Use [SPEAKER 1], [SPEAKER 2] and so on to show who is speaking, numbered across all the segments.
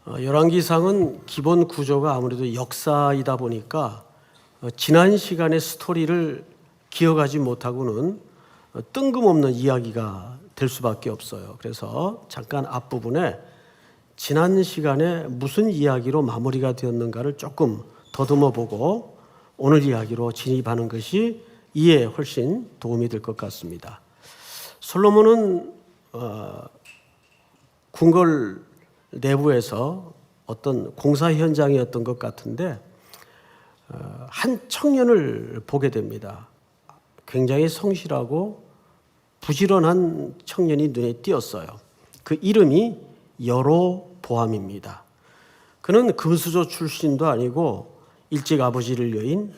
[SPEAKER 1] 열왕기상은 기본 구조가 아무래도 역사이다 보니까 지난 시간의 스토리를 기억하지 못하고는 뜬금없는 이야기가 될 수밖에 없어요. 그래서 잠깐 앞부분에 지난 시간에 무슨 이야기로 마무리가 되었는가를 조금 더듬어 보고 오늘 이야기로 진입하는 것이 이해에 훨씬 도움이 될 것 같습니다. 솔로몬은 궁궐 내부에서 어떤 공사 현장이었던 것 같은데 한 청년을 보게 됩니다. 굉장히 성실하고 부지런한 청년이 눈에 띄었어요. 그 이름이 여로보암입니다. 그는 금수저 출신도 아니고 일찍 아버지를 여인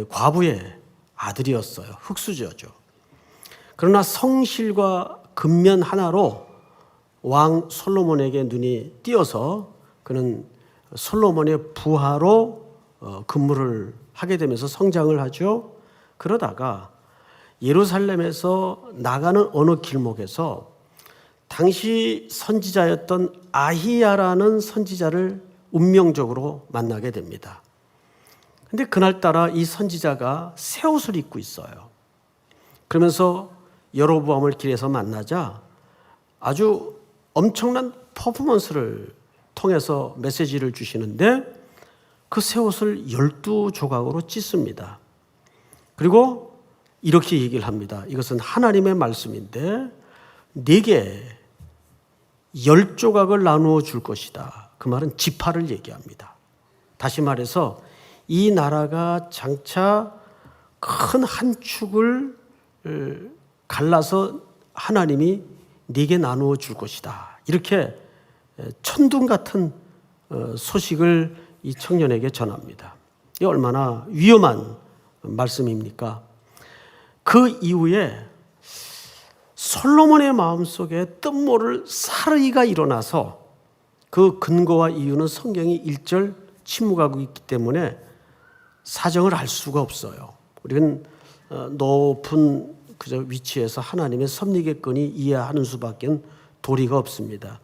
[SPEAKER 1] 과부의 아들이었어요. 흙수저죠. 그러나 성실과 근면 하나로 왕 솔로몬에게 눈이 띄어서 그는 솔로몬의 부하로 근무를 하게 되면서 성장을 하죠. 그러다가 예루살렘에서 나가는 어느 길목에서 당시 선지자였던 아히야라는 선지자를 운명적으로 만나게 됩니다. 근데 그날따라 이 선지자가 새 옷을 입고 있어요. 그러면서 여로보암을 길에서 만나자 아주 엄청난 퍼포먼스를 통해서 메시지를 주시는데 그 새 옷을 12조각으로 찢습니다. 그리고 이렇게 얘기를 합니다. 이것은 하나님의 말씀인데 네게 10조각을 나누어 줄 것이다. 그 말은 지파를 얘기합니다. 다시 말해서 이 나라가 장차 큰 한 축을 갈라서 하나님이 네게 나누어 줄 것이다. 이렇게 천둥 같은 소식을 이 청년에게 전합니다. 이 얼마나 위험한 말씀입니까? 그 이후에 솔로몬의 마음속에 뜻모를 사르이가 일어나서 그 근거와 이유는 성경이 1절 침묵하고 있기 때문에 사정을 알 수가 없어요. 우리는 높은 그저 위치에서 하나님의 섭리겠거니 이해하는 수밖에 도리가 없습니다.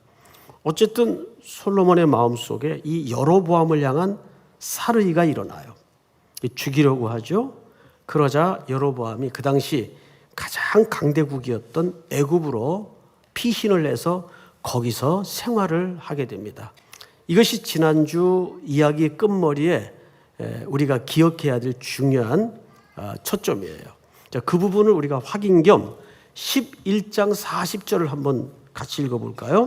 [SPEAKER 1] 어쨌든 솔로몬의 마음속에 이 여로보암을 향한 사르이가 일어나요. 죽이려고 하죠. 그러자 여로보암이 그 당시 가장 강대국이었던 애굽으로 피신을 해서 거기서 생활을 하게 됩니다. 이것이 지난주 이야기 끝머리에 우리가 기억해야 될 중요한 초점이에요. 자, 그 부분을 우리가 확인 겸 11장 40절을 한번 같이 읽어볼까요?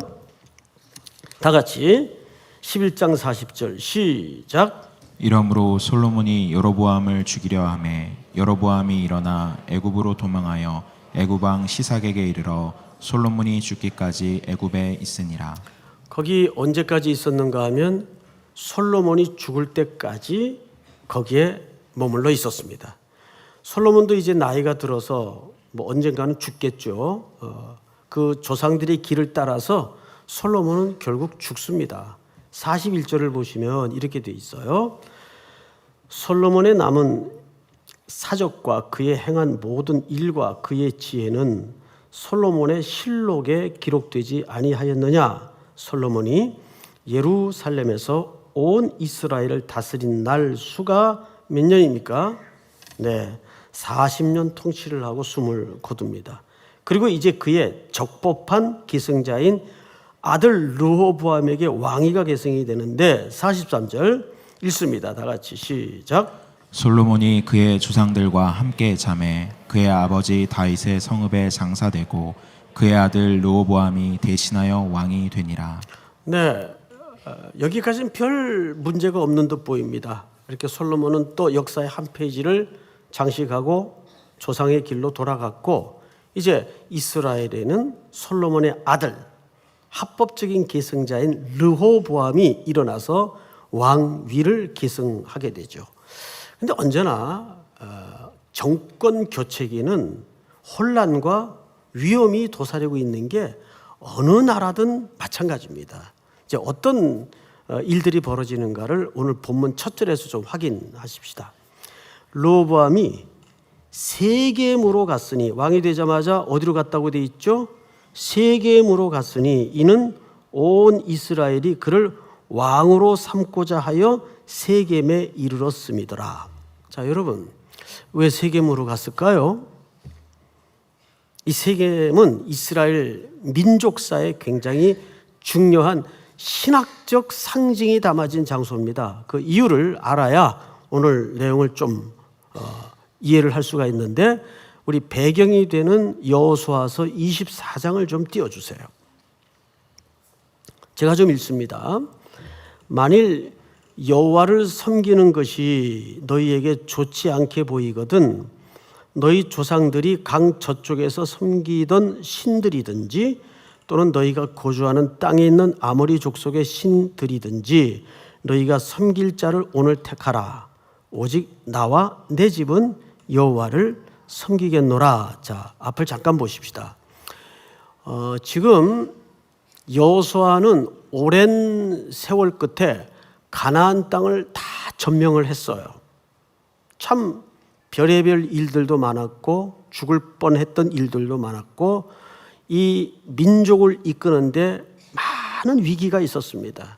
[SPEAKER 1] 다 같이 11장 40절 시작.
[SPEAKER 2] 이러므로 솔로몬이 여로보암을 죽이려 하매 여로보암이 일어나 애굽으로 도망하여 애굽 왕 시삭에게 이르러 솔로몬이 죽기까지 애굽에 있으니라.
[SPEAKER 1] 거기 언제까지 있었는가 하면 솔로몬이 죽을 때까지 거기에 머물러 있었습니다. 솔로몬도 이제 나이가 들어서 뭐 언젠가는 죽겠죠. 그 조상들의 길을 따라서 솔로몬은 결국 죽습니다. 41절을 보시면 이렇게 돼 있어요. 솔로몬의 남은 사적과 그의 행한 모든 일과 그의 지혜는 솔로몬의 실록에 기록되지 아니하였느냐? 솔로몬이 예루살렘에서 온 이스라엘을 다스린 날 수가 몇 년입니까? 네, 40년 통치를 하고 숨을 거둡니다. 그리고 이제 그의 적법한 기승자인 아들 르호보암에게 왕위가 계승이 되는데 43절 읽습니다. 다 같이 시작.
[SPEAKER 2] 솔로몬이 그의 조상들과 함께 잠에 그의 아버지 다윗의 성읍에 장사되고 그의 아들 르호보암이 대신하여 왕이 되니라.
[SPEAKER 1] 네, 여기까지는 별 문제가 없는 듯 보입니다. 이렇게 솔로몬은 또 역사의 한 페이지를 장식하고 조상의 길로 돌아갔고 이제 이스라엘에는 솔로몬의 아들 합법적인 계승자인 르호보암이 일어나서 왕위를 계승하게 되죠. 그런데 언제나 정권 교체기는 혼란과 위험이 도사리고 있는 게 어느 나라든 마찬가지입니다. 이제 어떤 일들이 벌어지는가를 오늘 본문 첫 절에서 좀 확인하십시다. 르호보암이 세겜으로 갔으니 왕이 되자마자 어디로 갔다고 돼 있죠? 세겜으로 갔으니 이는 온 이스라엘이 그를 왕으로 삼고자 하여 세겜에 이르렀음이더라. 자, 여러분, 왜 세겜으로 갔을까요? 이 세겜은 이스라엘 민족사에 굉장히 중요한 신학적 상징이 담아진 장소입니다. 그 이유를 알아야 오늘 내용을 좀 이해를 할 수가 있는데, 우리 배경이 되는 여호수아서 24장을 좀 띄워주세요. 제가 좀 읽습니다. 만일 여호와를 섬기는 것이 너희에게 좋지 않게 보이거든 너희 조상들이 강 저쪽에서 섬기던 신들이든지 또는 너희가 거주하는 땅에 있는 아모리 족속의 신들이든지 너희가 섬길 자를 오늘 택하라. 오직 나와 내 집은 여호와를 섬기겠노라. 자, 앞을 잠깐 보십시다. 지금 여호수아는 오랜 세월 끝에 가나안 땅을 다 점령을 했어요. 참 별의별 일들도 많았고 죽을 뻔했던 일들도 많았고 이 민족을 이끄는데 많은 위기가 있었습니다.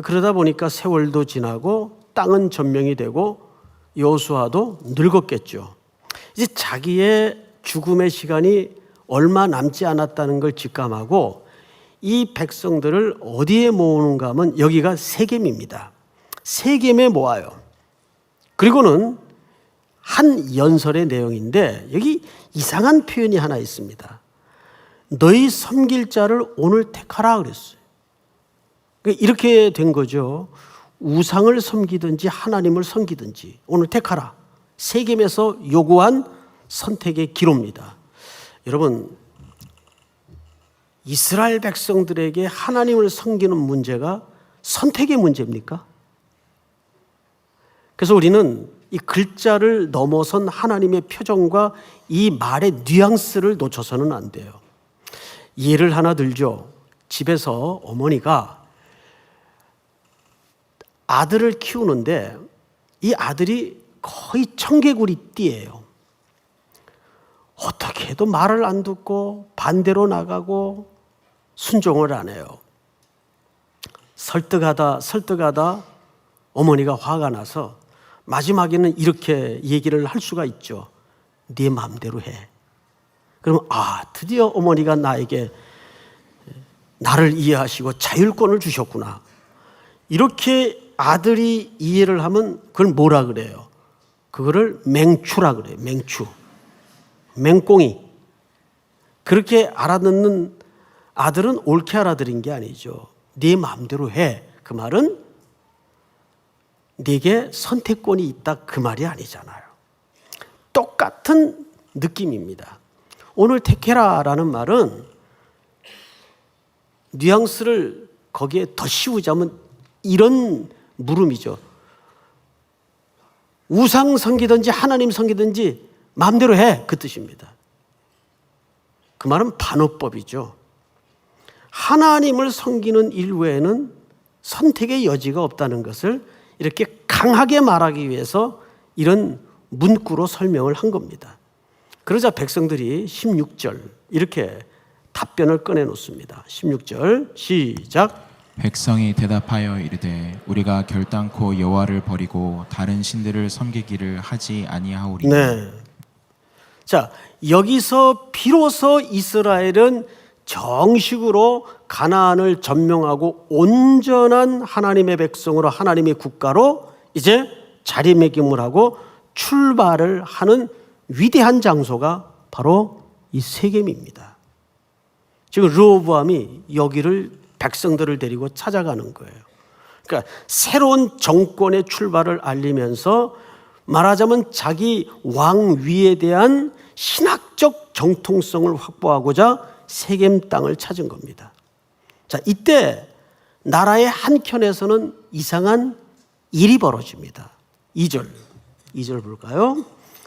[SPEAKER 1] 그러다 보니까 세월도 지나고 땅은 점령이 되고 여호수아도 늙었겠죠. 이제 자기의 죽음의 시간이 얼마 남지 않았다는 걸 직감하고 이 백성들을 어디에 모으는가 하면 여기가 세겜입니다. 세겜에 모아요. 그리고는 한 연설의 내용인데 여기 이상한 표현이 하나 있습니다. 너희 섬길 자를 오늘 택하라 그랬어요. 이렇게 된 거죠. 우상을 섬기든지 하나님을 섬기든지 오늘 택하라. 세겜에서 요구한 선택의 기로입니다. 여러분, 이스라엘 백성들에게 하나님을 섬기는 문제가 선택의 문제입니까? 그래서 우리는 이 글자를 넘어선 하나님의 표정과 이 말의 뉘앙스를 놓쳐서는 안 돼요. 예를 하나 들죠. 집에서 어머니가 아들을 키우는데 이 아들이 거의 청개구리띠예요. 어떻게 해도 말을 안 듣고 반대로 나가고 순종을 안 해요. 설득하다 어머니가 화가 나서 마지막에는 이렇게 얘기를 할 수가 있죠. 네 마음대로 해. 그러면 드디어 어머니가 나를 이해하시고 자율권을 주셨구나. 이렇게 아들이 이해를 하면 그걸 뭐라 그래요? 그거를 맹추라 그래요. 맹추. 맹꽁이. 그렇게 알아듣는 아들은 옳게 알아들인 게 아니죠. 네 마음대로 해. 그 말은 네게 선택권이 있다 그 말이 아니잖아요. 똑같은 느낌입니다. 오늘 택해라라는 말은 뉘앙스를 거기에 더 씌우자면 이런 물음이죠. 우상 섬기든지 하나님 섬기든지 마음대로 해 그 뜻입니다. 그 말은 반어법이죠. 하나님을 섬기는 일 외에는 선택의 여지가 없다는 것을 이렇게 강하게 말하기 위해서 이런 문구로 설명을 한 겁니다. 그러자 백성들이 16절 이렇게 답변을 꺼내놓습니다. 16절 시작.
[SPEAKER 2] 백성이 대답하여 이르되 우리가 결단코 여호와를 버리고 다른 신들을 섬기기를 하지 아니하오리니.
[SPEAKER 1] 네. 자, 여기서 비로소 이스라엘은 정식으로 가나안을 점령하고 온전한 하나님의 백성으로 하나님의 국가로 이제 자리매김을 하고 출발을 하는 위대한 장소가 바로 이 세겜입니다. 지금 르호보암이 여기를 백성들을 데리고 찾아가는 거예요. 그러니까 새로운 정권의 출발을 알리면서 말하자면 자기 왕위에 대한 신학적 정통성을 확보하고자 세겜 땅을 찾은 겁니다. 자, 이때 나라의 한켠에서는 이상한 일이 벌어집니다. 2절 볼까요?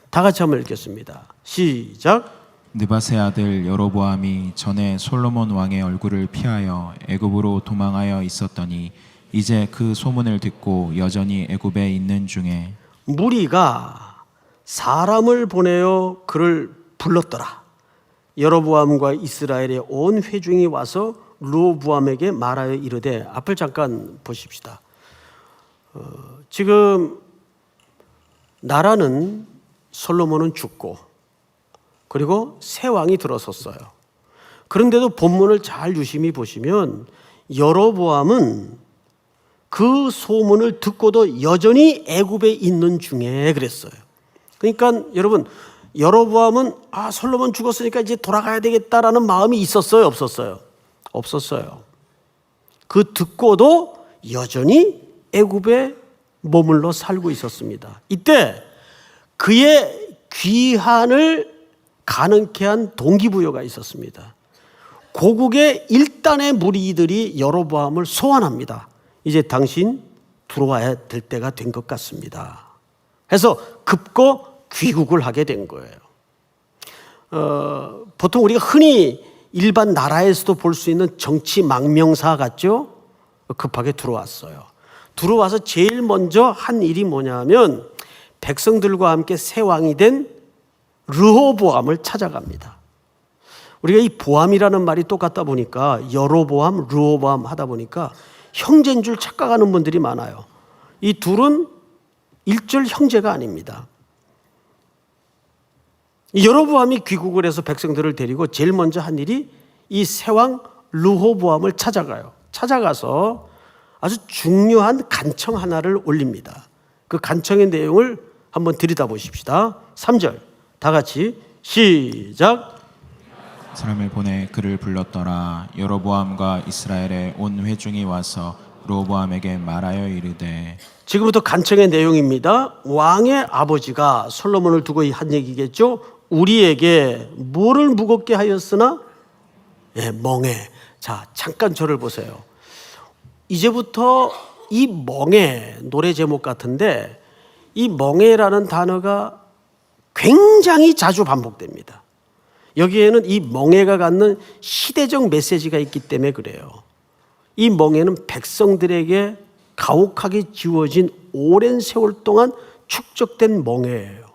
[SPEAKER 1] 다 같이 한번 읽겠습니다. 시작.
[SPEAKER 2] 느밧의 아들 여로보암이 전에 솔로몬 왕의 얼굴을 피하여 애굽으로 도망하여 있었더니 이제 그 소문을 듣고 여전히 애굽에 있는 중에
[SPEAKER 1] 무리가 사람을 보내어 그를 불렀더라. 여로보암과 이스라엘의 온 회중이 와서 르호보암에게 말하여 이르되, 앞을 잠깐 보십시다. 지금 나라는 솔로몬은 죽고 그리고 새 왕이 들어섰어요. 그런데도 본문을 잘 유심히 보시면 여로보암은 그 소문을 듣고도 여전히 애굽에 있는 중에 그랬어요. 그러니까 여러분, 여로보암은 솔로몬 죽었으니까 이제 돌아가야 되겠다라는 마음이 있었어요, 없었어요? 없었어요. 그 듣고도 여전히 애굽에 머물러 살고 있었습니다. 이때 그의 귀환을 가능케 한 동기부여가 있었습니다. 고국의 일단의 무리들이 여로보암을 소환합니다. 이제 당신 들어와야 될 때가 된 것 같습니다. 해서 급고 귀국을 하게 된 거예요. 보통 우리가 흔히 일반 나라에서도 볼 수 있는 정치 망명사 같죠? 급하게 들어왔어요. 들어와서 제일 먼저 한 일이 뭐냐면 백성들과 함께 새 왕이 된 르호보암을 찾아갑니다. 우리가 이 보암이라는 말이 똑같다 보니까 여로보암, 르호보암 하다 보니까 형제인 줄 착각하는 분들이 많아요. 이 둘은 일절 형제가 아닙니다. 여로보암이 귀국을 해서 백성들을 데리고 제일 먼저 한 일이 이 새왕 르호보암을 찾아가요. 찾아가서 아주 중요한 간청 하나를 올립니다. 그 간청의 내용을 한번 들여다보십시다. 3절 다 같이 시작.
[SPEAKER 2] 사람을 보내 그를 불렀더라. 여로보암과 이스라엘의 온 회중이 와서 르호보암에게 말하여 이르되.
[SPEAKER 1] 지금부터 간청의 내용입니다. 왕의 아버지가 솔로몬을 두고 한 얘기겠죠. 우리에게 뭐를 무겁게 하였으나? 멍에. 자, 잠깐 저를 보세요. 이제부터 이 멍에, 노래 제목 같은데 이 멍에라는 단어가 굉장히 자주 반복됩니다. 여기에는 이 멍에가 갖는 시대적 메시지가 있기 때문에 그래요. 이 멍에는 백성들에게 가혹하게 지워진 오랜 세월 동안 축적된 멍에예요.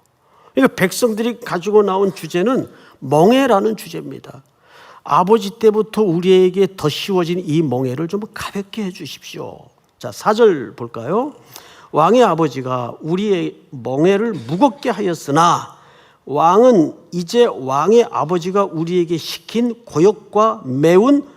[SPEAKER 1] 그러니까 백성들이 가지고 나온 주제는 멍에라는 주제입니다. 아버지 때부터 우리에게 더 씌워진 이 멍에를 좀 가볍게 해 주십시오. 자, 4절 볼까요? 왕의 아버지가 우리의 멍에를 무겁게 하였으나 왕은 이제 왕의 아버지가 우리에게 시킨 고역과 매운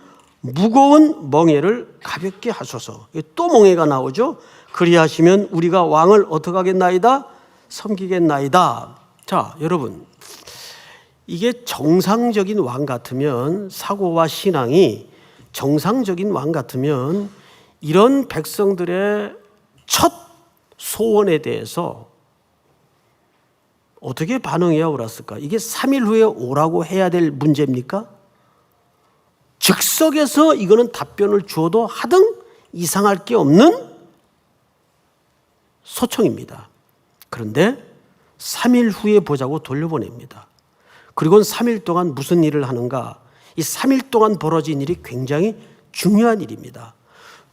[SPEAKER 1] 무거운 멍에를 가볍게 하소서. 또 멍에가 나오죠. 그리하시면 우리가 왕을 어떻게 하겠나이다? 섬기겠나이다. 자, 여러분, 이게 정상적인 왕 같으면, 사고와 신앙이 정상적인 왕 같으면 이런 백성들의 첫 소원에 대해서 어떻게 반응해야 옳았을까? 이게 3일 후에 오라고 해야 될 문제입니까? 즉석에서 이거는 답변을 주어도 하등 이상할 게 없는 소청입니다. 그런데 3일 후에 보자고 돌려보냅니다. 그리고는 3일 동안 무슨 일을 하는가? 이 3일 동안 벌어진 일이 굉장히 중요한 일입니다.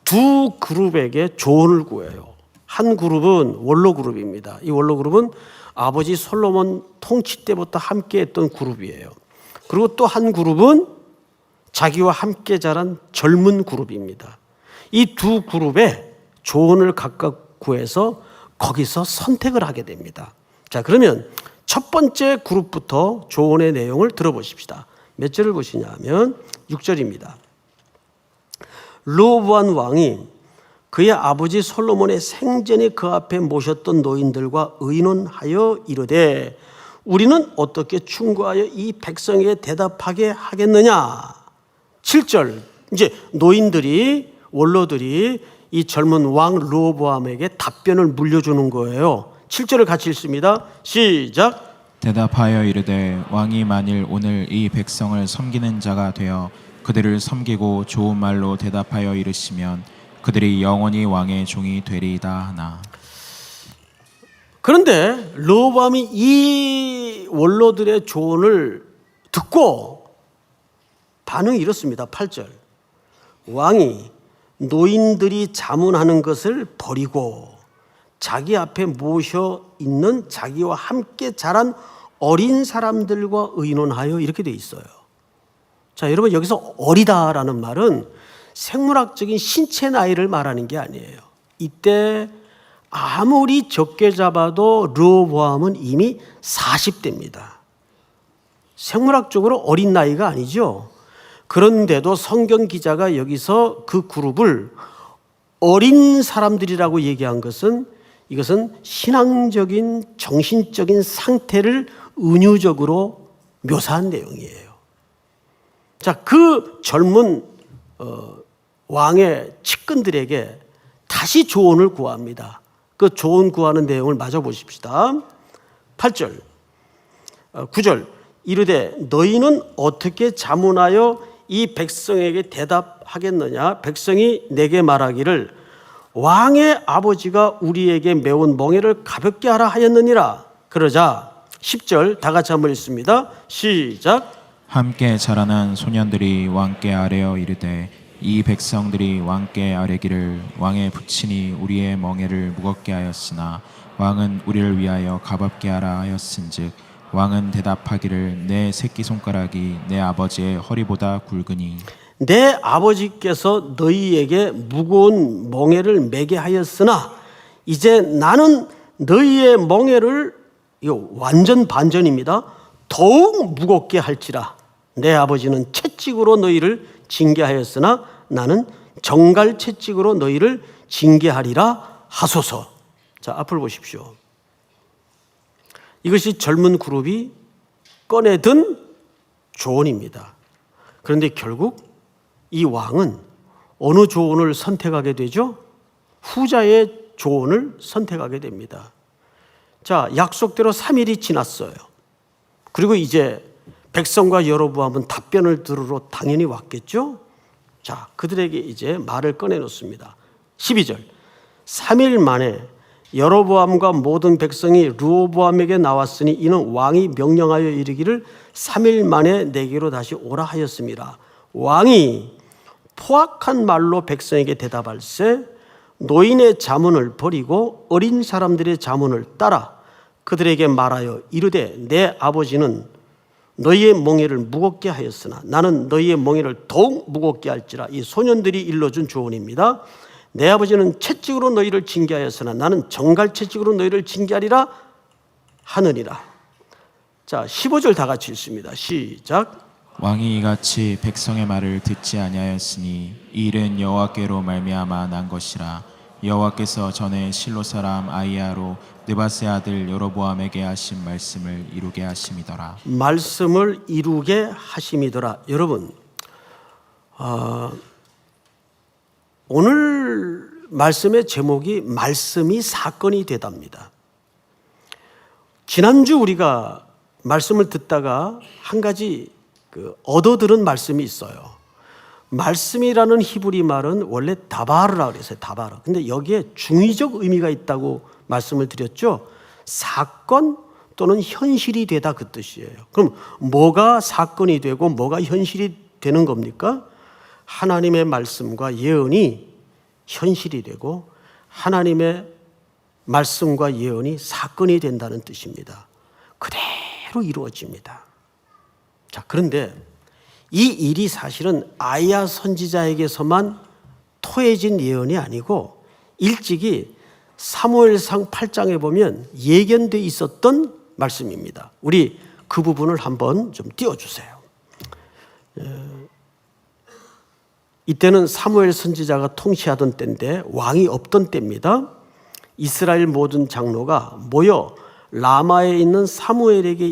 [SPEAKER 1] 두 그룹에게 조언을 구해요. 한 그룹은 원로 그룹입니다. 이 원로 그룹은 아버지 솔로몬 통치 때부터 함께 했던 그룹이에요. 그리고 또 한 그룹은 자기와 함께 자란 젊은 그룹입니다. 이 두 그룹의 조언을 각각 구해서 거기서 선택을 하게 됩니다. 자, 그러면 첫 번째 그룹부터 조언의 내용을 들어보십시다. 몇 절을 보시냐면 6절입니다. 르호보암 왕이 그의 아버지 솔로몬의 생전에 그 앞에 모셨던 노인들과 의논하여 이르되 우리는 어떻게 충고하여 이 백성에게 대답하게 하겠느냐. 7절 이제 노인들이 원로들이 이 젊은 왕 르호보암에게 답변을 물려주는 거예요. 7절을 같이 읽습니다. 시작.
[SPEAKER 2] 대답하여 이르되 왕이 만일 오늘 이 백성을 섬기는 자가 되어 그들을 섬기고 좋은 말로 대답하여 이르시면 그들이 영원히 왕의 종이 되리이다 하나. 그런데
[SPEAKER 1] 르호보암이 이 원로들의 조언을 듣고 반응이 이렇습니다. 8절 왕이 노인들이 자문하는 것을 버리고 자기 앞에 모셔 있는 자기와 함께 자란 어린 사람들과 의논하여 이렇게 돼 있어요. 자, 여러분 여기서 어리다라는 말은 생물학적인 신체 나이를 말하는 게 아니에요. 이때 아무리 적게 잡아도 르호보암은 이미 40대입니다. 생물학적으로 어린 나이가 아니죠. 그런데도 성경 기자가 여기서 그 그룹을 어린 사람들이라고 얘기한 것은 이것은 신앙적인 정신적인 상태를 은유적으로 묘사한 내용이에요. 자, 그 젊은 왕의 측근들에게 다시 조언을 구합니다. 그 조언 구하는 내용을 마저 보십시다. 8절, 9절 이르되 너희는 어떻게 자문하여 이 백성에게 대답하겠느냐? 백성이 내게 말하기를 왕의 아버지가 우리에게 메운 멍에를 가볍게 하라 하였느니라. 그러자 10절 다 같이 한번 읽습니다. 시작.
[SPEAKER 2] 함께 자라난 소년들이 왕께 아뢰어 이르되 이 백성들이 왕께 아뢰기를 왕의 부친이 우리의 멍에를 무겁게 하였으나 왕은 우리를 위하여 가볍게 하라 하였은즉 왕은 대답하기를 내 새끼손가락이 내 아버지의 허리보다 굵으니
[SPEAKER 1] 내 아버지께서 너희에게 무거운 멍에를 매게 하였으나 이제 나는 너희의 멍에를, 이거 완전 반전입니다, 더욱 무겁게 할지라. 내 아버지는 채찍으로 너희를 징계하였으나 나는 정갈 채찍으로 너희를 징계하리라 하소서. 자, 앞을 보십시오. 이것이 젊은 그룹이 꺼내든 조언입니다. 그런데 결국 이 왕은 어느 조언을 선택하게 되죠? 후자의 조언을 선택하게 됩니다. 자, 약속대로 3일이 지났어요. 그리고 이제 백성과 여로보암은 답변을 들으러 당연히 왔겠죠? 자, 그들에게 이제 말을 꺼내놓습니다. 12절 3일 만에 여로보암과 모든 백성이 르호보암에게 나왔으니 이는 왕이 명령하여 이르기를 3일 만에 내게로 다시 오라 하였습니다. 왕이 포악한 말로 백성에게 대답할세 노인의 자문을 버리고 어린 사람들의 자문을 따라 그들에게 말하여 이르되 내 아버지는 너희의 멍에를 무겁게 하였으나 나는 너희의 멍에를 더욱 무겁게 할지라. 이 소년들이 일러준 조언입니다. 내 아버지는 채찍으로 너희를 징계하였으나 나는 정갈 채찍으로 너희를 징계하리라 하느니라. 자, 15절 다 같이 읽습니다. 시작.
[SPEAKER 2] 왕이 이같이 백성의 말을 듣지 아니하였으니 이 일은 여호와께로 말미암아 난 것이라. 여호와께서 전에 실로 사람 아히야로 느밧의 아들 여로보암에게 하신 말씀을 이루게 하심이더라.
[SPEAKER 1] 말씀을 이루게 하심이더라. 여러분, 오늘 말씀의 제목이 말씀이 사건이 되답니다. 지난주 우리가 말씀을 듣다가 한 가지 얻어들은 말씀이 있어요. 말씀이라는 히브리 말은 원래 다바르라 그랬어요. 다바르. 근데 여기에 중의적 의미가 있다고 말씀을 드렸죠. 사건 또는 현실이 되다 그 뜻이에요. 그럼 뭐가 사건이 되고 뭐가 현실이 되는 겁니까? 하나님의 말씀과 예언이 현실이 되고 하나님의 말씀과 예언이 사건이 된다는 뜻입니다. 그대로 이루어집니다. 자, 그런데 이 일이 사실은 아히야 선지자에게서만 토해진 예언이 아니고 일찍이 사무엘상 8장에 보면 예견돼 있었던 말씀입니다. 우리 그 부분을 한번 좀 띄워주세요. 이때는 사무엘 선지자가 통치하던 때인데 왕이 없던 때입니다. 이스라엘 모든 장로가 모여 라마에 있는 사무엘에게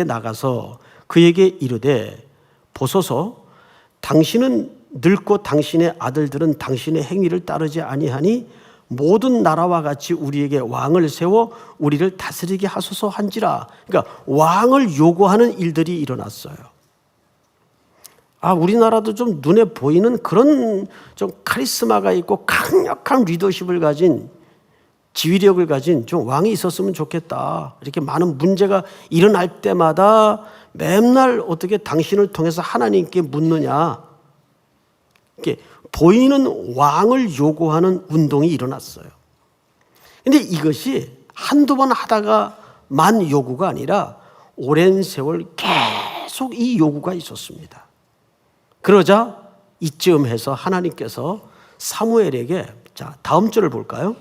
[SPEAKER 1] 나가서 그에게 이르되 보소서 당신은 늙고 당신의 아들들은 당신의 행위를 따르지 아니하니 모든 나라와 같이 우리에게 왕을 세워 우리를 다스리게 하소서 한지라. 그러니까 왕을 요구하는 일들이 일어났어요. 우리나라도 좀 눈에 보이는 그런 좀 카리스마가 있고 강력한 리더십을 가진 지휘력을 가진 좀 왕이 있었으면 좋겠다. 이렇게 많은 문제가 일어날 때마다 맨날 어떻게 당신을 통해서 하나님께 묻느냐. 이렇게 보이는 왕을 요구하는 운동이 일어났어요. 그런데 이것이 한두 번 하다가만 요구가 아니라 오랜 세월 계속 이 요구가 있었습니다. 그러자 이쯤 해서 하나님께서 사무엘에게, 자, 다음 절을 볼까요?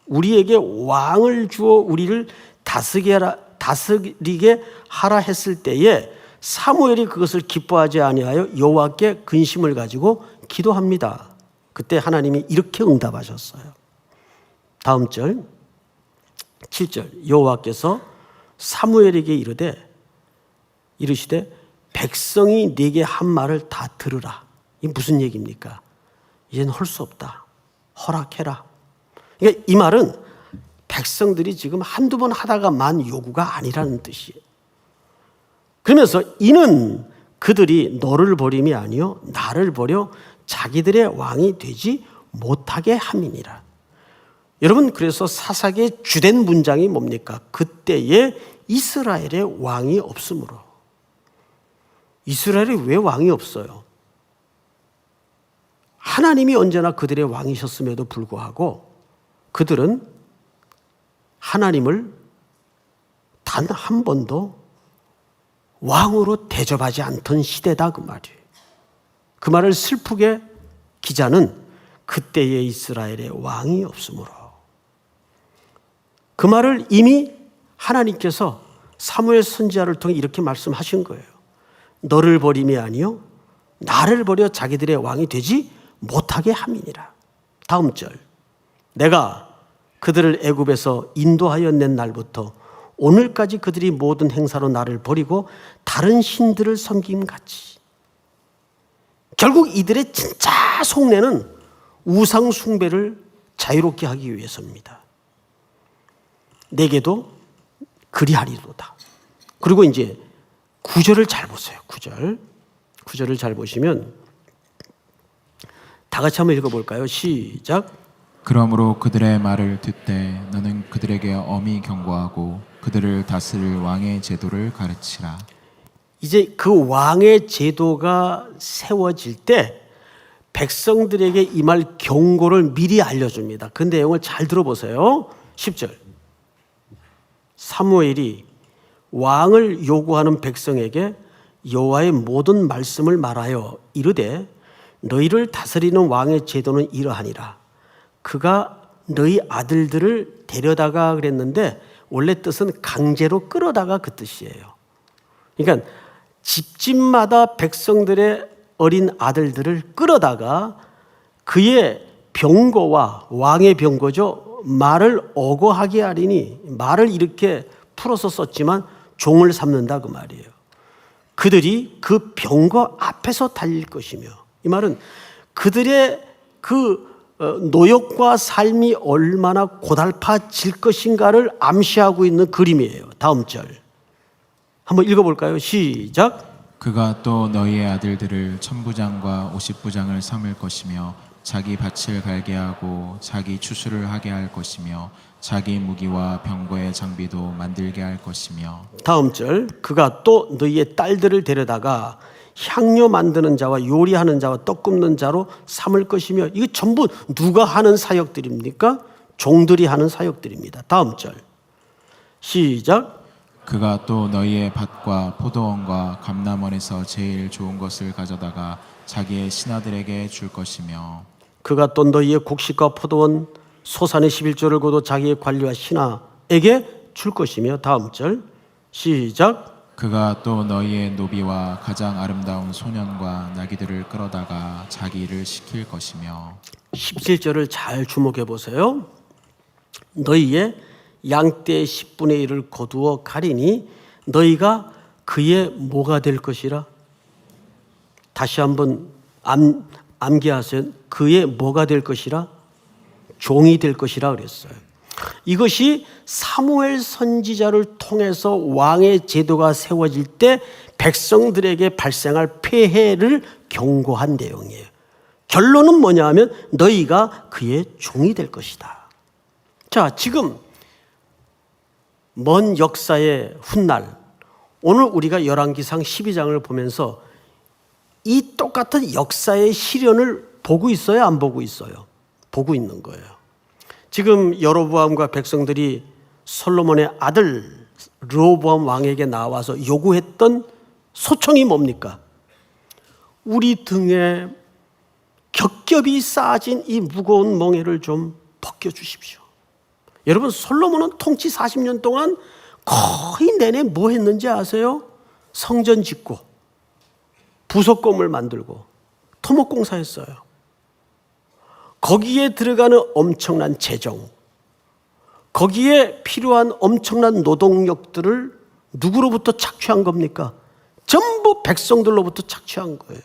[SPEAKER 1] 우리에게 왕을 주어 우리를 다스리게 하라 했을 때에 사무엘이 그것을 기뻐하지 아니하여 여호와께 근심을 가지고 기도합니다. 그때 하나님이 이렇게 응답하셨어요. 다음 절 7절, 여호와께서 사무엘에게 이르시되 백성이 네게 한 말을 다 들으라. 이게 무슨 얘기입니까? 이제는 할 수 없다. 허락해라. 그러니까 이 말은 백성들이 지금 한두 번 하다가만 요구가 아니라는 뜻이에요. 그러면서 이는 그들이 너를 버림이 아니요 나를 버려 자기들의 왕이 되지 못하게 함이니라. 여러분, 그래서 사사기의 주된 문장이 뭡니까? 그때에 이스라엘의 왕이 없으므로. 이스라엘에 왜 왕이 없어요? 하나님이 언제나 그들의 왕이셨음에도 불구하고 그들은 하나님을 단 한 번도 왕으로 대접하지 않던 시대다, 그 말이에요. 그 말을 슬프게 기자는 그때의 이스라엘의 왕이 없으므로, 그 말을 이미 하나님께서 사무엘 선지자를 통해 이렇게 말씀하신 거예요. 너를 버림이 아니요 나를 버려 자기들의 왕이 되지 못하게 함이니라. 다음 절, 내가 그들을 애굽에서 인도하여 낸 날부터 오늘까지 그들이 모든 행사로 나를 버리고 다른 신들을 섬김같이. 결국 이들의 진짜 속내는 우상 숭배를 자유롭게 하기 위해서입니다. 내게도 그리하리로다. 그리고 이제 9절을 잘 보세요. 9절을 잘 보시면 다 같이 한번 읽어볼까요? 시작.
[SPEAKER 2] 그러므로 그들의 말을 듣되 너는 그들에게 엄히 경고하고 그들을 다스릴 왕의 제도를 가르치라.
[SPEAKER 1] 이제 그 왕의 제도가 세워질 때 백성들에게 이 말 경고를 미리 알려줍니다. 그 내용을 잘 들어보세요. 10절. 사무엘이 왕을 요구하는 백성에게 여호와의 모든 말씀을 말하여 이르되 너희를 다스리는 왕의 제도는 이러하니라. 그가 너희 아들들을 데려다가 그랬는데 원래 뜻은 강제로 끌어다가 그 뜻이에요. 그러니까 집집마다 백성들의 어린 아들들을 끌어다가 그의 병거와 왕의 병거죠. 말을 어거하게 하리니, 말을 이렇게 풀어서 썼지만 종을 삼는다, 그 말이에요. 그들이 그 병거 앞에서 달릴 것이며, 이 말은 그들의 그 노역과 삶이 얼마나 고달파질 것인가를 암시하고 있는 그림이에요. 다음 절 한번 읽어볼까요? 시작.
[SPEAKER 2] 그가 또 너희의 아들들을 천부장과 오십부장을 삼을 것이며 자기 밭을 갈게 하고 자기 추수를 하게 할 것이며 자기 무기와 병거의 장비도 만들게 할 것이며. 다음
[SPEAKER 1] 절. 그가 또 너희의 딸들을 데려다가 향료 만드는 자와 요리하는 자와 떡 굽는 자로 삼을 것이며. 이거 전부 누가 하는 사역들입니까? 종들이 하는 사역들입니다. 다음 절 시작.
[SPEAKER 2] 그가 또 너희의 밭과 포도원과 감람원에서 제일 좋은 것을 가져다가 자기의 신하들에게 줄 것이며.
[SPEAKER 1] 그가 또 너희의 곡식과 포도원 소산의 11조를 거둬 자기의 관리와 신하에게 줄 것이며. 다음 절 시작.
[SPEAKER 2] 그가 또 너희의 노비와 가장 아름다운 소년과 나귀들을 끌어다가 자기 일을 시킬 것이며.
[SPEAKER 1] 17절을 잘 주목해 보세요. 너희의 양떼의 10분의 1을 거두어 가리니 너희가 그의 뭐가 될 것이라. 다시 한번 암기하세요. 그의 뭐가 될 것이라? 종이 될 것이라 그랬어요. 이것이 사무엘 선지자를 통해서 왕의 제도가 세워질 때 백성들에게 발생할 폐해를 경고한 내용이에요. 결론은 뭐냐 하면 너희가 그의 종이 될 것이다. 자, 지금 먼 역사의 훗날, 오늘 우리가 열왕기상 12장을 보면서 이 똑같은 역사의 실현을 보고 있어요? 안 보고 있어요? 보고 있는 거예요. 지금 여로보암과 백성들이 솔로몬의 아들 르호보암 왕에게 나와서 요구했던 소청이 뭡니까? 우리 등에 겹겹이 쌓아진 이 무거운 멍에를 좀 벗겨주십시오. 여러분, 솔로몬은 통치 40년 동안 거의 내내 뭐 했는지 아세요? 성전 짓고 부속건물 만들고 토목공사했어요. 거기에 들어가는 엄청난 재정, 거기에 필요한 엄청난 노동력들을 누구로부터 착취한 겁니까? 전부 백성들로부터 착취한 거예요.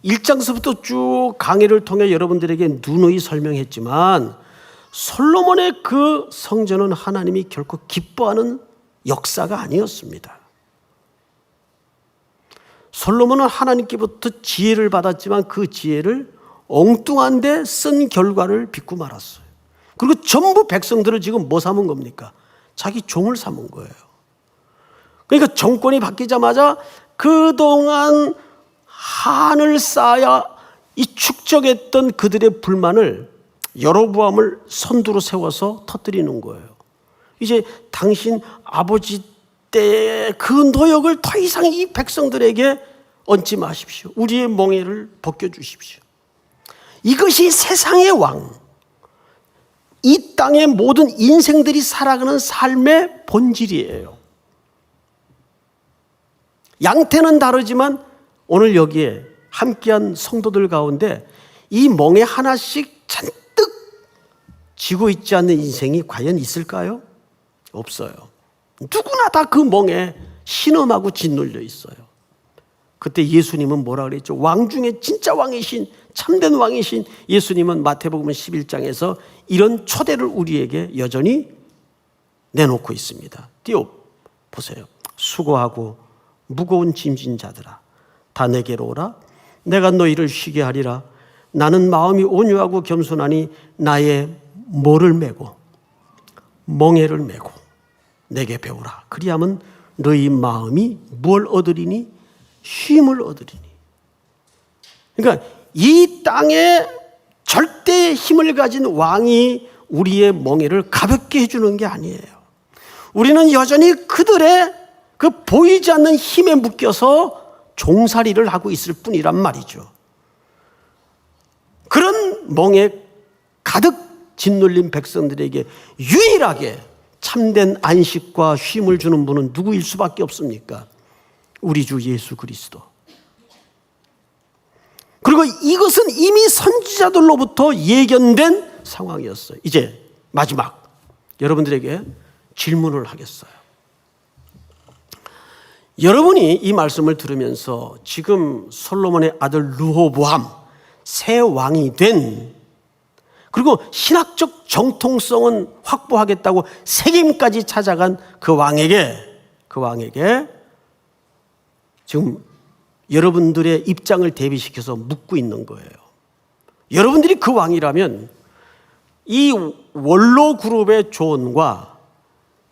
[SPEAKER 1] 1장서부터 쭉 강의를 통해 여러분들에게 누누이 설명했지만 솔로몬의 그 성전은 하나님이 결코 기뻐하는 역사가 아니었습니다. 솔로몬은 하나님께부터 지혜를 받았지만 그 지혜를 엉뚱한 데 쓴 결과를 빚고 말았어요. 그리고 전부 백성들을 지금 뭐 삼은 겁니까? 자기 종을 삼은 거예요. 그러니까 정권이 바뀌자마자 그동안 한을 쌓아 이 축적했던 그들의 불만을 여로보암을 선두로 세워서 터뜨리는 거예요. 이제 당신 아버지 때의 그 노역을 더 이상 이 백성들에게 얹지 마십시오. 우리의 멍에를 벗겨주십시오. 이것이 세상의 왕, 이 땅의 모든 인생들이 살아가는 삶의 본질이에요. 양태는 다르지만 오늘 여기에 함께한 성도들 가운데 이 멍에 하나씩 잔뜩 쥐고 있지 않는 인생이 과연 있을까요? 없어요. 누구나 다 그 멍에 신음하고 짓눌려 있어요. 그때 예수님은 뭐라 그랬죠? 왕 중에 진짜 왕이신, 참된 왕이신 예수님은 마태복음 11장에서 이런 초대를 우리에게 여전히 내놓고 있습니다. 띄워보세요. 수고하고 무거운 짐진 자들아, 다 내게로 오라. 내가 너희를 쉬게 하리라. 나는 마음이 온유하고 겸손하니 나의 뭐를 메고 멍에를 메고 내게 배우라. 그리하면 너희 마음이 뭘 얻으리니? 쉼을 얻으리니. 그러니까 이 땅에 절대 힘을 가진 왕이 우리의 멍에를 가볍게 해주는 게 아니에요. 우리는 여전히 그들의 그 보이지 않는 힘에 묶여서 종살이를 하고 있을 뿐이란 말이죠. 그런 멍에 가득 짓눌린 백성들에게 유일하게 참된 안식과 쉼을 주는 분은 누구일 수밖에 없습니까? 우리 주 예수 그리스도. 그리고 이것은 이미 선지자들로부터 예견된 상황이었어요. 이제 마지막 여러분들에게 질문을 하겠어요. 여러분이 이 말씀을 들으면서 지금 솔로몬의 아들 르호보암 새 왕이 된, 그리고 신학적 정통성은 확보하겠다고 세겜까지 찾아간 그 왕에게 지금 여러분들의 입장을 대비시켜서 묻고 있는 거예요. 여러분들이 그 왕이라면 이 원로 그룹의 조언과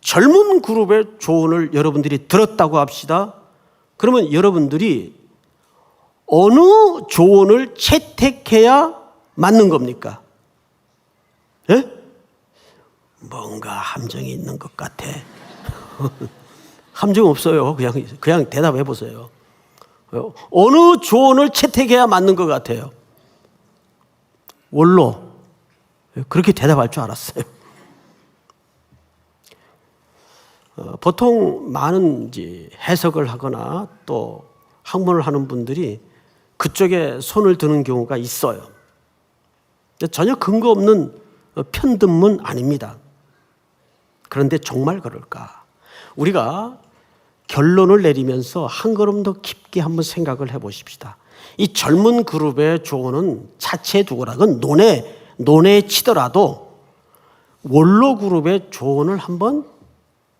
[SPEAKER 1] 젊은 그룹의 조언을 여러분들이 들었다고 합시다. 그러면 여러분들이 어느 조언을 채택해야 맞는 겁니까? 예? 뭔가 함정이 있는 것 같아. 함정 없어요. 그냥 대답해 보세요. 어느 조언을 채택해야 맞는 것 같아요? 원로. 그렇게 대답할 줄 알았어요. 보통 많은 해석을 하거나 또 학문을 하는 분들이 그쪽에 손을 드는 경우가 있어요. 전혀 근거 없는 편듭문 아닙니다. 그런데 정말 그럴까? 우리가 결론을 내리면서 한 걸음 더 깊게 한번 생각을 해보십시다. 이 젊은 그룹의 조언은 차치해 두고라건 논에 치더라도 원로 그룹의 조언을 한번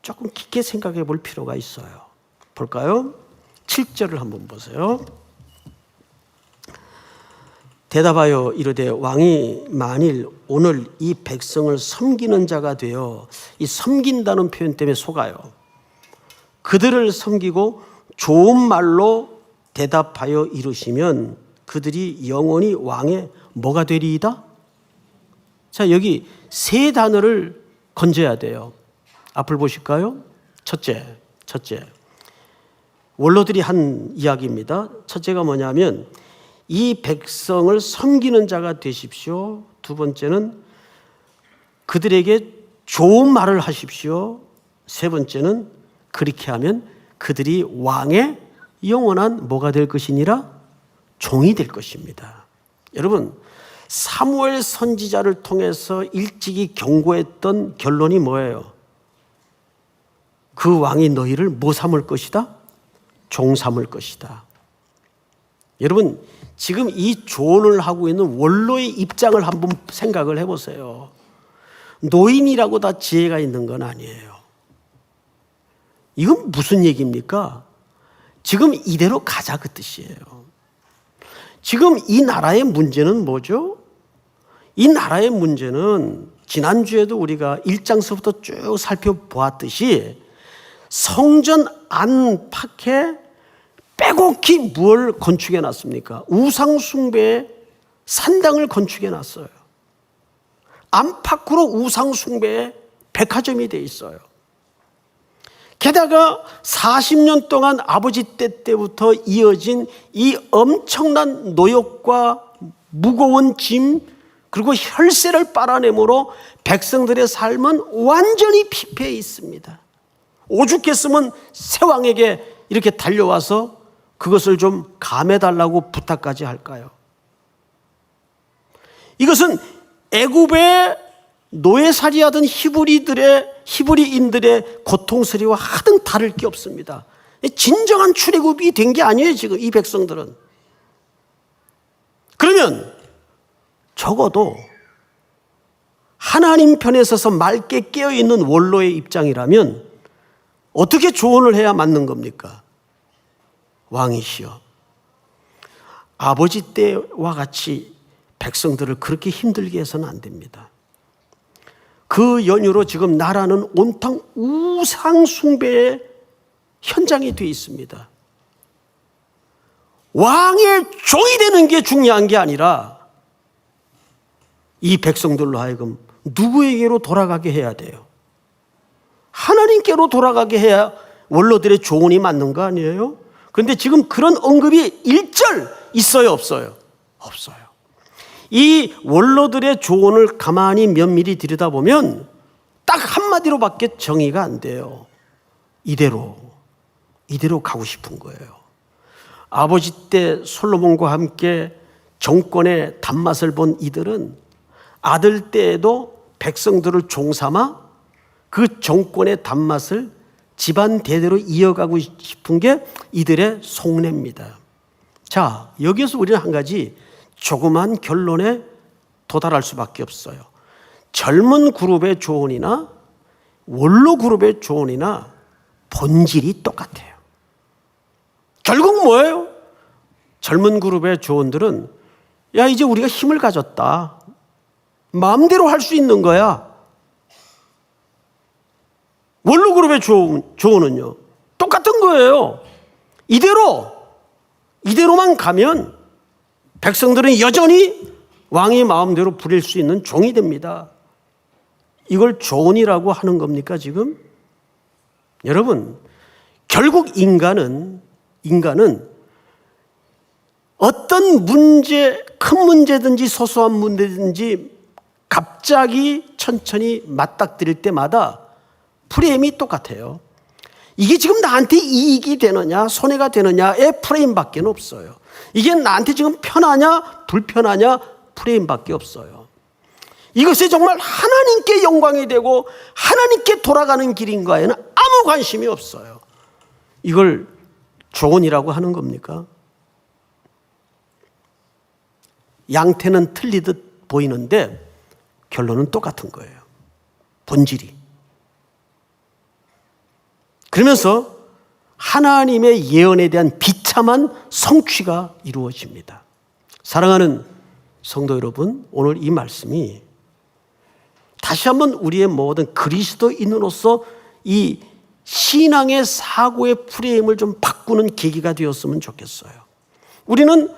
[SPEAKER 1] 조금 깊게 생각해 볼 필요가 있어요. 볼까요? 7절을 한번 보세요. 대답하여 이르되 왕이 만일 오늘 이 백성을 섬기는 자가 되어, 이 섬긴다는 표현 때문에 속아요. 그들을 섬기고 좋은 말로 대답하여 이루시면 그들이 영원히 왕의 뭐가 되리이다? 자, 여기 세 단어를 건져야 돼요. 앞을 보실까요? 첫째, 원로들이 한 이야기입니다. 첫째가 뭐냐면 이 백성을 섬기는 자가 되십시오. 두 번째는 그들에게 좋은 말을 하십시오. 세 번째는 그렇게 하면 그들이 왕의 영원한 뭐가 될 것이니라? 종이 될 것입니다. 여러분, 사무엘 선지자를 통해서 일찍이 경고했던 결론이 뭐예요? 그 왕이 너희를 뭐 삼을 것이다? 종 삼을 것이다. 여러분, 지금 이 조언을 하고 있는 원로의 입장을 한번 생각을 해보세요. 노인이라고 다 지혜가 있는 건 아니에요. 이건 무슨 얘기입니까? 지금 이대로 가자 그 뜻이에요. 지금 이 나라의 문제는 뭐죠? 이 나라의 문제는 지난주에도 우리가 1장서부터 쭉 살펴보았듯이 성전 안팎에 빼곡히 뭘 건축해 놨습니까? 우상숭배의 산당을 건축해 놨어요. 안팎으로 우상숭배의 백화점이 돼 있어요. 게다가 40년 동안 아버지 때부터 이어진 이 엄청난 노역과 무거운 짐 그리고 혈세를 빨아내므로 백성들의 삶은 완전히 피폐해 있습니다. 오죽했으면 새왕에게 이렇게 달려와서 그것을 좀 감해달라고 부탁까지 할까요? 이것은 애굽의 노예살이하던 히브리인들의 고통스러워 하등 다를 게 없습니다. 진정한 출애굽이 된 게 아니에요, 지금 이 백성들은. 그러면 적어도 하나님 편에 서서 맑게 깨어있는 원로의 입장이라면 어떻게 조언을 해야 맞는 겁니까? 왕이시여, 아버지 때와 같이 백성들을 그렇게 힘들게 해서는 안 됩니다. 그 연유로 지금 나라는 온통 우상 숭배의 현장이 되어 있습니다. 왕의 종이 되는 게 중요한 게 아니라 이 백성들로 하여금 누구에게로 돌아가게 해야 돼요? 하나님께로 돌아가게 해야 원로들의 조언이 맞는 거 아니에요? 그런데 지금 그런 언급이 일절 있어요, 없어요? 없어요. 이 원로들의 조언을 가만히 면밀히 들여다보면 딱 한마디로밖에 정의가 안 돼요. 이대로 가고 싶은 거예요. 아버지 때 솔로몬과 함께 정권의 단맛을 본 이들은 아들 때에도 백성들을 종삼아 그 정권의 단맛을 집안 대대로 이어가고 싶은 게 이들의 속내입니다. 자, 여기에서 우리는 한 가지 조그만 결론에 도달할 수밖에 없어요. 젊은 그룹의 조언이나 원로 그룹의 조언이나 본질이 똑같아요. 결국 뭐예요? 젊은 그룹의 조언들은 야, 이제 우리가 힘을 가졌다. 마음대로 할 수 있는 거야. 원로 그룹의 조언은요, 똑같은 거예요. 이대로만 가면 백성들은 여전히 왕의 마음대로 부릴 수 있는 종이 됩니다. 이걸 조언이라고 하는 겁니까, 지금? 여러분, 결국 인간은 어떤 문제, 큰 문제든지 소소한 문제든지 갑자기 천천히 맞닥뜨릴 때마다 프레임이 똑같아요. 이게 지금 나한테 이익이 되느냐 손해가 되느냐의 프레임밖에 없어요. 이게 나한테 지금 편하냐 불편하냐 프레임밖에 없어요. 이것이 정말 하나님께 영광이 되고 하나님께 돌아가는 길인가에는 아무 관심이 없어요. 이걸 조언이라고 하는 겁니까? 양태는 틀리듯 보이는데 결론은 똑같은 거예요. 본질이. 그러면서 하나님의 예언에 대한 비참한 성취가 이루어집니다. 사랑하는 성도 여러분, 오늘 이 말씀이 다시 한번 우리의 모든 그리스도인으로서 이 신앙의 사고의 프레임을 좀 바꾸는 계기가 되었으면 좋겠어요. 우리는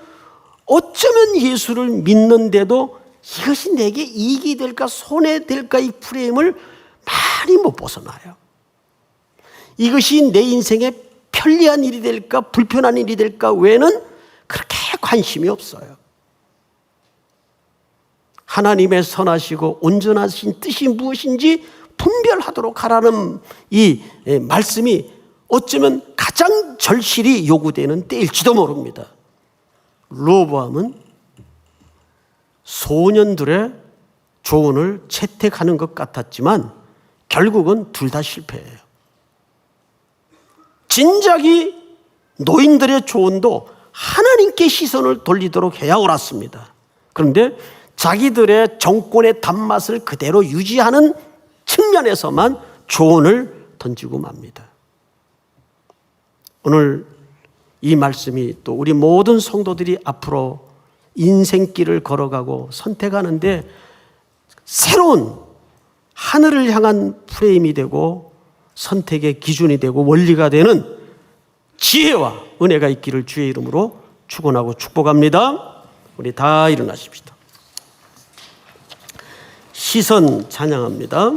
[SPEAKER 1] 어쩌면 예수를 믿는데도 이것이 내게 이익이 될까 손해될까 이 프레임을 많이 못 벗어나요. 이것이 내 인생의 편리한 일이 될까 불편한 일이 될까 외에는 그렇게 관심이 없어요. 하나님의 선하시고 온전하신 뜻이 무엇인지 분별하도록 하라는 이 말씀이 어쩌면 가장 절실히 요구되는 때일지도 모릅니다. 르호보암은 소년들의 조언을 채택하는 것 같았지만 결국은 둘 다 실패해요. 진작이 노인들의 조언도 하나님께 시선을 돌리도록 해야 옳았습니다. 그런데 자기들의 정권의 단맛을 그대로 유지하는 측면에서만 조언을 던지고 맙니다. 오늘 이 말씀이 또 우리 모든 성도들이 앞으로 인생길을 걸어가고 선택하는데 새로운 하늘을 향한 프레임이 되고 선택의 기준이 되고 원리가 되는 지혜와 은혜가 있기를 주의 이름으로 축원하고 축복합니다. 우리 다 일어나십시다. 시선 찬양합니다.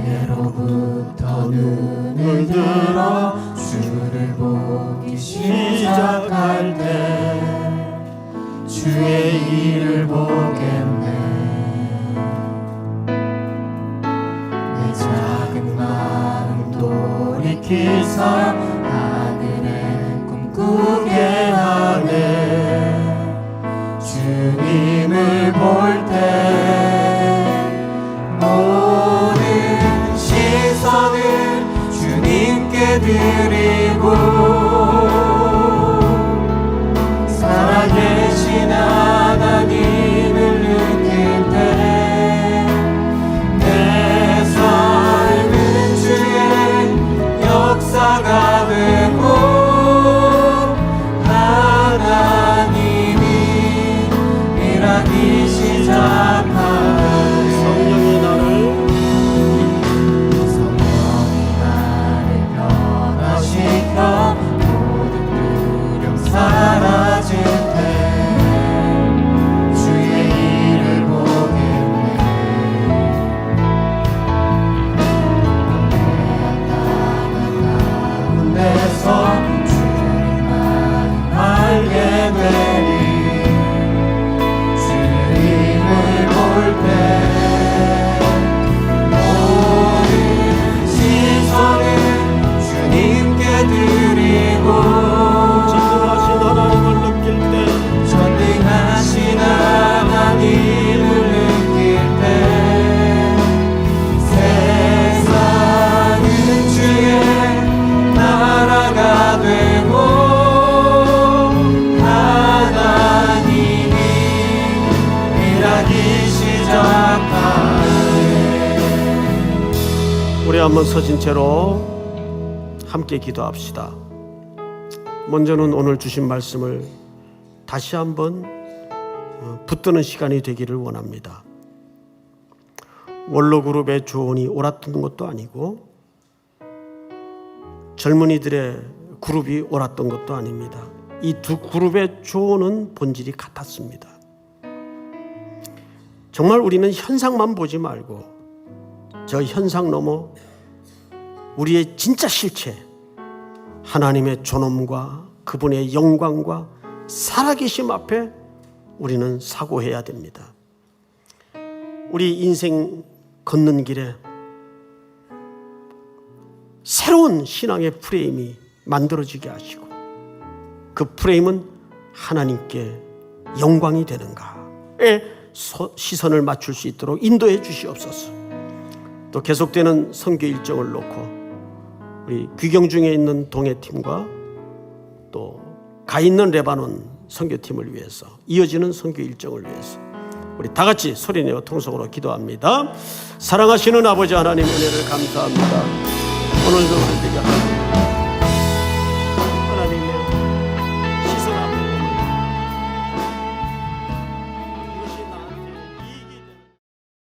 [SPEAKER 3] 내게로부터 눈을 들어 주를 보기 시작할 때 주의 일을 보겠네. 내 작은 마음 돌이키사 하늘에 꿈꾸게 하네. 주님을 볼 때 모든 시선을 주님께 드리고 살아계신 하나님을 느낄 때 내 삶은 주의 역사가 되고 하나님이 일하기 시작하네.
[SPEAKER 1] 성령이
[SPEAKER 3] 나를 변화시켜 모든 두려움 사라질 때 주의 일을 보겠네. 가운데서 주님만 알게 되니 주님을 볼 때 모든 시선을 주님께 드리고
[SPEAKER 1] 전능하신 하나님을 느낄 때
[SPEAKER 3] 전능하신 하나님을 느낄 때 세상은 주의 나라가 되고 하나님이 일하기 시작하네.
[SPEAKER 1] 우리 한번 서진 채로 함께 기도합시다. 먼저는 오늘 주신 말씀을 다시 한번 붙드는 시간이 되기를 원합니다. 원로그룹의 조언이 옳았던 것도 아니고 젊은이들의 그룹이 옳았던 것도 아닙니다. 이 두 그룹의 조언은 본질이 같았습니다. 정말 우리는 현상만 보지 말고 저 현상 넘어 우리의 진짜 실체, 하나님의 존엄과 그분의 영광과 살아계심 앞에 우리는 사고해야 됩니다. 우리 인생 걷는 길에 새로운 신앙의 프레임이 만들어지게 하시고 그 프레임은 하나님께 영광이 되는가에 시선을 맞출 수 있도록 인도해 주시옵소서. 또 계속되는 선교 일정을 놓고 우리 귀경 중에 있는 동해팀과 또 가 있는 레바논 선교팀을 위해서 이어지는 선교 일정을 위해서 우리 다 같이 소리내어 통성으로 기도합니다. 사랑하시는 아버지 하나님 은혜를 감사합니다. 오늘도 하나님께